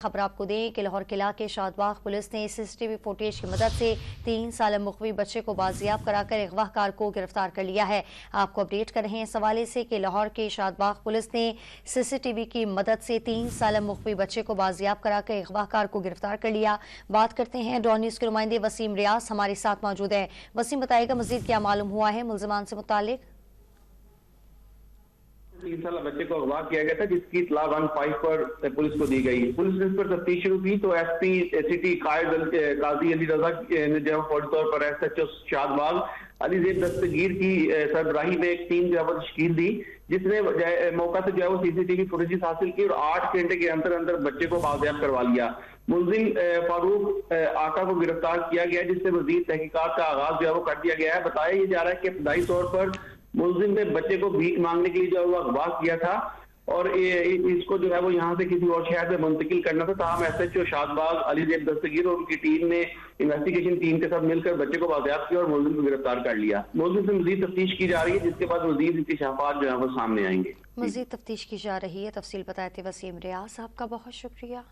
खबर आपको दें कि लाहौर किला के शादबाग पुलिस ने सीसीटीवी फुटेज की मदद से 3 साल मुखवी बच्चे को बाजियाब कराकर अगवाकार को गिरफ्तार कर लिया है। आपको अपडेट कर रहे हैं इस हवाले से कि लाहौर के शादबाग पुलिस ने सीसीटीवी की मदद से 3 साल मुखवी बच्चे को बाजियाब कराकर अगवाकार को गिरफ्तार कर लिया। बात करते हैं डॉन न्यूज के नुमाइंदे वसीम रियाज हमारे साथ मौजूद है। वसीम, बताएगा मजीद क्या मालूम हुआ है मुल्जिमान से मुतालिक? 3 साल बच्चे को अगवा किया गया था, जिसकी इत्तला 15 पर पुलिस को दी गई। पुलिस ने इस पर तफ्तीश शुरू की तो एसपी सिटी काजी अली रजा ने जो फौरी तौर पर एसएचओ शादबाग अली ज़ेब दस्तगीर की सरबराही में एक टीम जो है तश्कील दी, जिसने मौका से जो है वो सीसीटीवी फुटेज हासिल की और 8 घंटे के अंदर अंदर बच्चे को बाजियाब करवा लिया। मुलजिम फारूक आका को गिरफ्तार किया गया, जिससे मजीद तहकीकात का आगाज जो है वो कर दिया गया है। बताया जा रहा है कि इब्तदाई तौर पर मुलजिम ने बच्चे को भीख मांगने के लिए जो है वो अगवा किया था और इसको जो है वो यहाँ से किसी और शहर में मुंतकिल करना था। ताहम एसएचओ शादबाग अली ज़ेब दस्तगीर और उनकी टीम ने इन्वेस्टिगेशन टीम के साथ मिलकर बच्चे को बाजियाब किया और मुलजिम को गिरफ्तार कर लिया। मुलजिम से मजीद तफ्तीश की जा रही है, जिसके बाद मजीद इंकशाफात जो है वो सामने आएंगे। मजीद तफ्तीश की जा रही है। तफसील बताए थे वसीम रियाज, आपका बहुत शुक्रिया।